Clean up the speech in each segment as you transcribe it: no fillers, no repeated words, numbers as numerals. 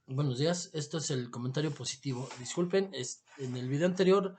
Buenos días, esto es el comentario positivo. Disculpen, en el video anterior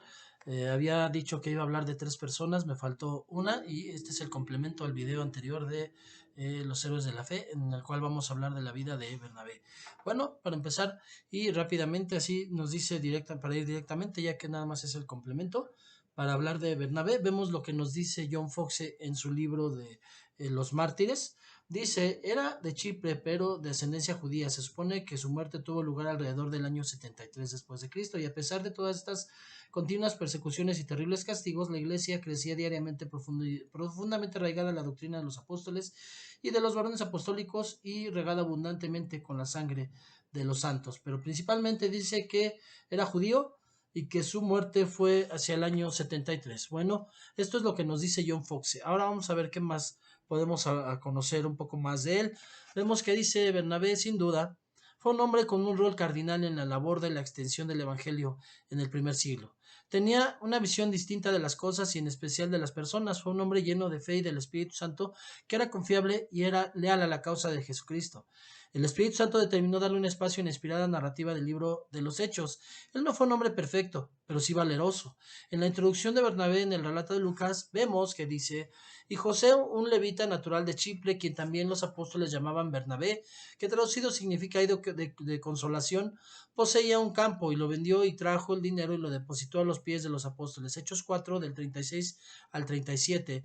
había dicho que iba a hablar de tres personas, me faltó una y este es el complemento al video anterior de los héroes de la fe, en el cual vamos a hablar de la vida de Bernabé. Bueno, para empezar y rápidamente, así nos dice directa, para ir directamente, ya que nada más es el complemento. Para hablar de Bernabé, vemos lo que nos dice John Foxe en su libro de Los Mártires. Dice, era de Chipre, pero de ascendencia judía. Se supone que su muerte tuvo lugar alrededor del año 73 después de Cristo, y a pesar de todas estas continuas persecuciones y terribles castigos, la iglesia crecía diariamente profundamente arraigada en la doctrina de los apóstoles y de los varones apostólicos y regada abundantemente con la sangre de los santos. Pero principalmente dice que era judío y que su muerte fue hacia el año 73. Bueno, esto es lo que nos dice John Foxe. Ahora vamos a ver qué más podemos conocer un poco más de él. Vemos que dice Bernabé, sin duda, fue un hombre con un rol cardinal en la labor de la extensión del Evangelio en el primer siglo. Tenía una visión distinta de las cosas y en especial de las personas. Fue un hombre lleno de fe y del Espíritu Santo que era confiable y era leal a la causa de Jesucristo. El Espíritu Santo determinó darle un espacio en la inspirada narrativa del libro de los Hechos. Él no fue un hombre perfecto, pero sí valeroso. En la introducción de Bernabé en el relato de Lucas vemos que dice, y José, un levita natural de Chipre, quien también los apóstoles llamaban Bernabé, que traducido significa ido de consolación, poseía un campo y lo vendió y trajo el dinero y lo depositó a los pies de los apóstoles. Hechos 4 del 36 al 37.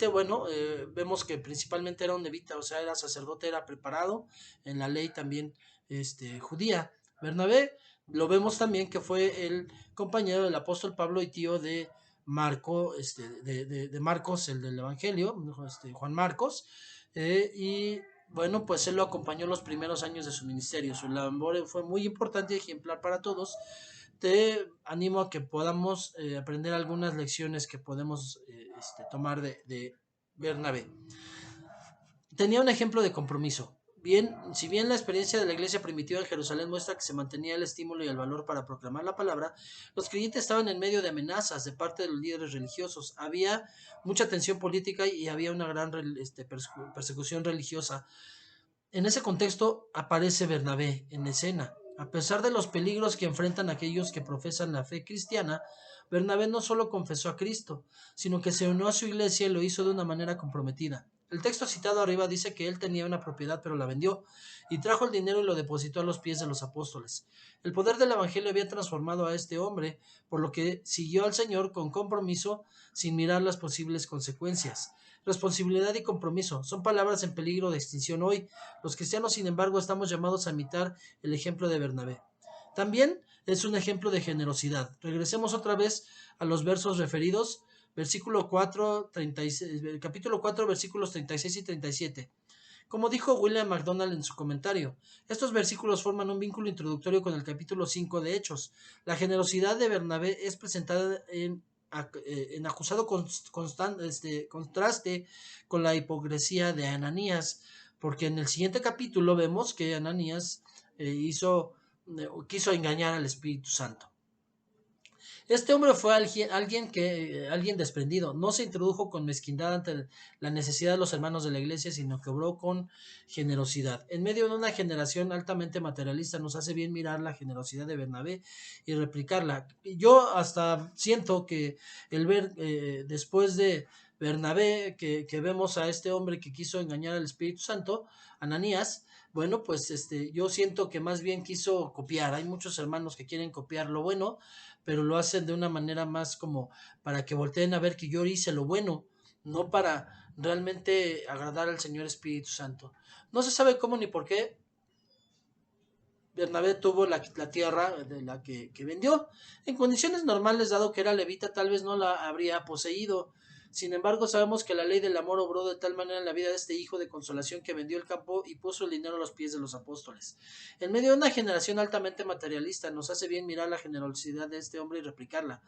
Bueno, vemos que principalmente era un levita, o sea, era sacerdote, era preparado en la ley también judía. Bernabé lo vemos también que fue el compañero del apóstol Pablo y tío de Marcos, el del Evangelio, Juan Marcos, y bueno, pues él lo acompañó los primeros años de su ministerio. Su labor fue muy importante y ejemplar para todos. Te animo a que podamos aprender algunas lecciones que podemos tomar de Bernabé. Tenía un ejemplo de compromiso. Bien, si bien la experiencia de la iglesia primitiva en Jerusalén muestra que se mantenía el estímulo y el valor para proclamar la palabra, los creyentes estaban en medio de amenazas de parte de los líderes religiosos. Había mucha tensión política y había una gran persecución religiosa. En ese contexto aparece Bernabé en escena. A pesar de los peligros que enfrentan aquellos que profesan la fe cristiana, Bernabé no solo confesó a Cristo, sino que se unió a su iglesia y lo hizo de una manera comprometida. El texto citado arriba dice que él tenía una propiedad pero la vendió y trajo el dinero y lo depositó a los pies de los apóstoles. El poder del Evangelio había transformado a este hombre, por lo que siguió al Señor con compromiso sin mirar las posibles consecuencias. Responsabilidad y compromiso son palabras en peligro de extinción hoy. Los cristianos, sin embargo, estamos llamados a imitar el ejemplo de Bernabé. También es un ejemplo de generosidad. Regresemos otra vez a los versos referidos, versículo 4, 36, capítulo 4, versículos 36 y 37. Como dijo William MacDonald en su comentario, estos versículos forman un vínculo introductorio con el capítulo 5 de Hechos. La generosidad de Bernabé es presentada en acusado contraste con la hipocresía de Ananías, porque en el siguiente capítulo vemos que Ananías quiso engañar al Espíritu Santo. Este hombre fue alguien desprendido. No se introdujo con mezquindad ante la necesidad de los hermanos de la iglesia, sino que obró con generosidad. En medio de una generación altamente materialista, nos hace bien mirar la generosidad de Bernabé y replicarla. Yo hasta siento que el ver después de Bernabé, que vemos a este hombre que quiso engañar al Espíritu Santo, Ananías, bueno, pues yo siento que más bien quiso copiar. Hay muchos hermanos que quieren copiar lo bueno, pero lo hacen de una manera más como para que volteen a ver que yo hice lo bueno, no para realmente agradar al Señor Espíritu Santo. No se sabe cómo ni por qué Bernabé tuvo la tierra de la que vendió. En condiciones normales, dado que era levita, tal vez no la habría poseído. Sin embargo, sabemos que la ley del amor obró de tal manera en la vida de este hijo de consolación que vendió el campo y puso el dinero a los pies de los apóstoles. En medio de una generación altamente materialista, nos hace bien mirar la generosidad de este hombre y replicarla.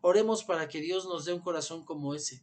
Oremos para que Dios nos dé un corazón como ese.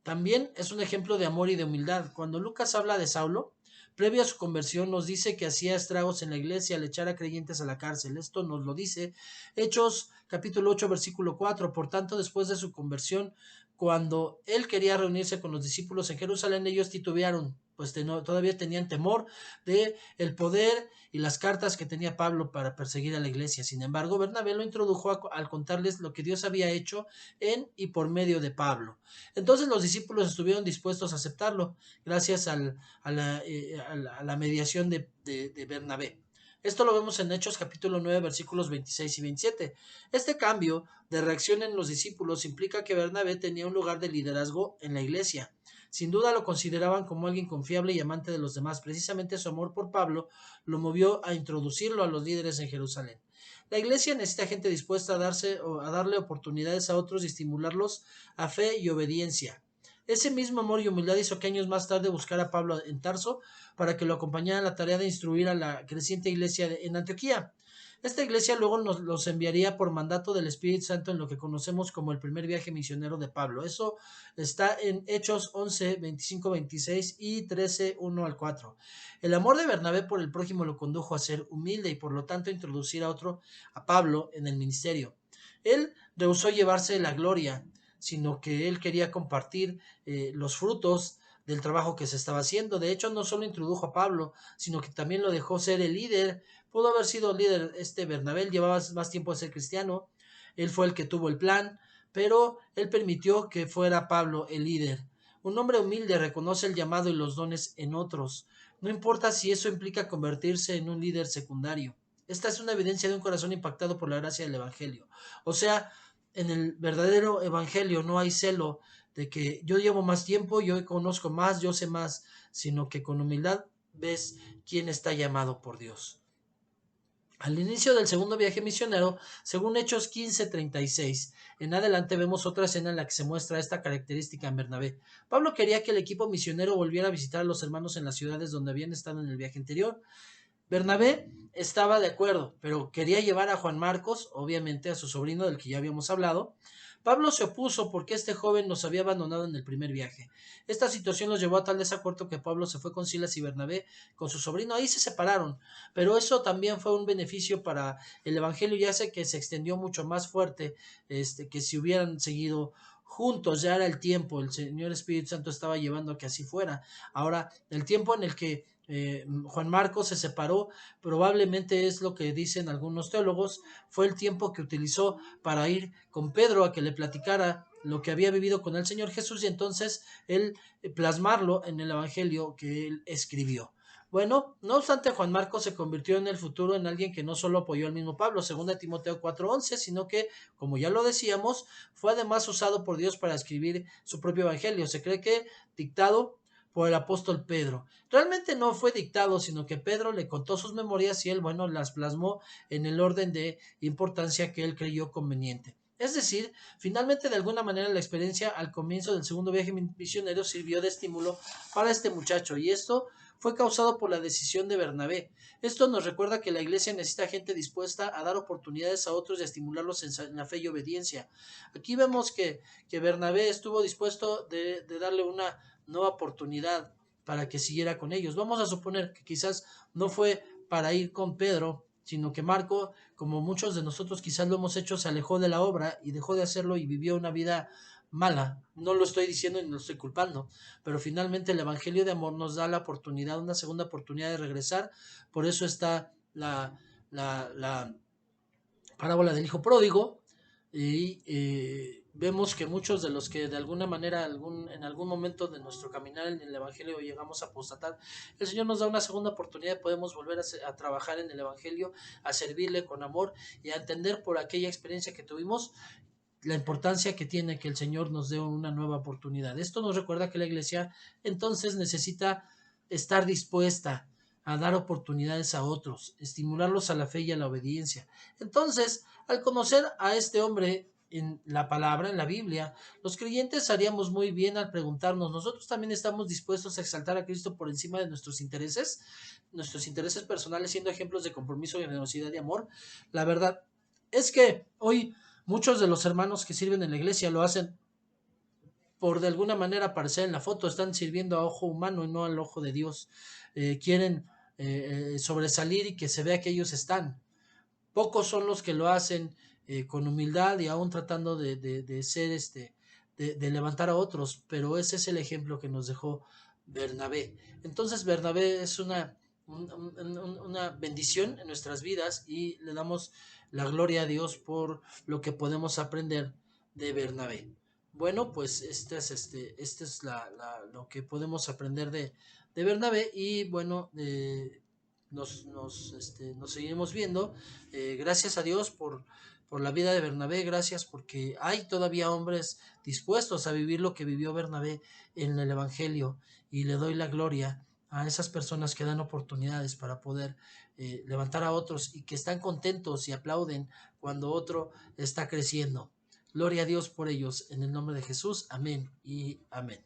También es un ejemplo de amor y de humildad. Cuando Lucas habla de Saulo, previo a su conversión, nos dice que hacía estragos en la iglesia al echar a creyentes a la cárcel. Esto nos lo dice Hechos capítulo 8 versículo 4. Por tanto, después de su conversión, cuando él quería reunirse con los discípulos en Jerusalén, ellos titubearon. pues todavía tenían temor de el poder y las cartas que tenía Pablo para perseguir a la iglesia. Sin embargo, Bernabé lo introdujo al contarles lo que Dios había hecho en y por medio de Pablo. Entonces los discípulos estuvieron dispuestos a aceptarlo gracias a la mediación de Bernabé. Esto lo vemos en Hechos capítulo 9 versículos 26 y 27. Este cambio de reacción en los discípulos implica que Bernabé tenía un lugar de liderazgo en la iglesia. Sin duda lo consideraban como alguien confiable y amante de los demás. Precisamente su amor por Pablo lo movió a introducirlo a los líderes en Jerusalén. La iglesia necesita gente dispuesta a darle oportunidades a otros y estimularlos a fe y obediencia. Ese mismo amor y humildad hizo que años más tarde buscara a Pablo en Tarso para que lo acompañara en la tarea de instruir a la creciente iglesia en Antioquía. Esta iglesia luego los enviaría por mandato del Espíritu Santo en lo que conocemos como el primer viaje misionero de Pablo. Eso está en Hechos 11, 25, 26 y 13, 1 al 4. El amor de Bernabé por el prójimo lo condujo a ser humilde y por lo tanto introducir a Pablo en el ministerio. Él rehusó llevarse la gloria, sino que él quería compartir los frutos del trabajo que se estaba haciendo. De hecho, no solo introdujo a Pablo, sino que también lo dejó ser el líder. Pudo haber sido líder Bernabé, llevaba más tiempo de ser cristiano, él fue el que tuvo el plan, pero él permitió que fuera Pablo el líder. Un hombre humilde reconoce el llamado y los dones en otros, no importa si eso implica convertirse en un líder secundario. Esta es una evidencia de un corazón impactado por la gracia del Evangelio. O sea, en el verdadero Evangelio no hay celo de que yo llevo más tiempo, yo conozco más, yo sé más, sino que con humildad ves quién está llamado por Dios. Al inicio del segundo viaje misionero, según Hechos 15:36, en adelante vemos otra escena en la que se muestra esta característica en Bernabé. Pablo quería que el equipo misionero volviera a visitar a los hermanos en las ciudades donde habían estado en el viaje anterior. Bernabé estaba de acuerdo, pero quería llevar a Juan Marcos, obviamente a su sobrino del que ya habíamos hablado. Pablo se opuso porque este joven los había abandonado en el primer viaje. Esta situación los llevó a tal desacuerdo que Pablo se fue con Silas y Bernabé con su sobrino. Ahí se separaron, pero eso también fue un beneficio para el evangelio, ya sé que se extendió mucho más fuerte que si hubieran seguido juntos. Ya era el tiempo, el Señor Espíritu Santo estaba llevando a que así fuera. Ahora, el tiempo en el que Juan Marcos se separó, probablemente es lo que dicen algunos teólogos, fue el tiempo que utilizó para ir con Pedro a que le platicara lo que había vivido con el Señor Jesús y entonces él plasmarlo en el evangelio que él escribió. Bueno, no obstante, Juan Marcos se convirtió en el futuro en alguien que no solo apoyó al mismo Pablo, según Timoteo 4:11, sino que, como ya lo decíamos, fue además usado por Dios para escribir su propio evangelio. Se cree que dictado por el apóstol Pedro. Realmente no fue dictado, sino que Pedro le contó sus memorias y él, bueno, las plasmó en el orden de importancia que él creyó conveniente. Es decir, finalmente de alguna manera la experiencia al comienzo del segundo viaje misionero sirvió de estímulo para este muchacho y esto fue causado por la decisión de Bernabé. Esto nos recuerda que la iglesia necesita gente dispuesta a dar oportunidades a otros y a estimularlos en la fe y obediencia. Aquí vemos que Bernabé estuvo dispuesto de darle una nueva oportunidad para que siguiera con ellos. Vamos a suponer que quizás no fue para ir con Pedro, sino que Marco, como muchos de nosotros quizás lo hemos hecho, se alejó de la obra y dejó de hacerlo y vivió una vida mala. No lo estoy diciendo ni lo estoy culpando, pero finalmente el Evangelio de amor nos da la oportunidad, una segunda oportunidad de regresar. Por eso está la parábola del hijo pródigo y vemos que muchos de los que de alguna manera en algún momento de nuestro caminar en el Evangelio llegamos a apostatar, el Señor nos da una segunda oportunidad, podemos volver a trabajar en el Evangelio, a servirle con amor y a entender por aquella experiencia que tuvimos la importancia que tiene que el Señor nos dé una nueva oportunidad. Esto nos recuerda que la iglesia entonces necesita estar dispuesta a dar oportunidades a otros, estimularlos a la fe y a la obediencia. Entonces, al conocer a este hombre en la palabra, en la Biblia, los creyentes haríamos muy bien al preguntarnos, ¿nosotros también estamos dispuestos a exaltar a Cristo por encima de nuestros intereses personales, siendo ejemplos de compromiso, generosidad y amor? La verdad es que hoy muchos de los hermanos que sirven en la iglesia lo hacen por de alguna manera aparecer en la foto, están sirviendo a ojo humano y no al ojo de Dios. Quieren sobresalir y que se vea que ellos están. Pocos son los que lo hacen con humildad y aún tratando de ser de levantar a otros, pero ese es el ejemplo que nos dejó Bernabé. Entonces Bernabé es una bendición en nuestras vidas y le damos la gloria a Dios por lo que podemos aprender de Bernabé. Bueno, pues este es lo que podemos aprender de Bernabé y bueno, nos seguimos viendo. Gracias a Dios por la vida de Bernabé, gracias porque hay todavía hombres dispuestos a vivir lo que vivió Bernabé en el Evangelio y le doy la gloria a esas personas que dan oportunidades para poder levantar a otros y que están contentos y aplauden cuando otro está creciendo. Gloria a Dios por ellos, en el nombre de Jesús, amén y amén.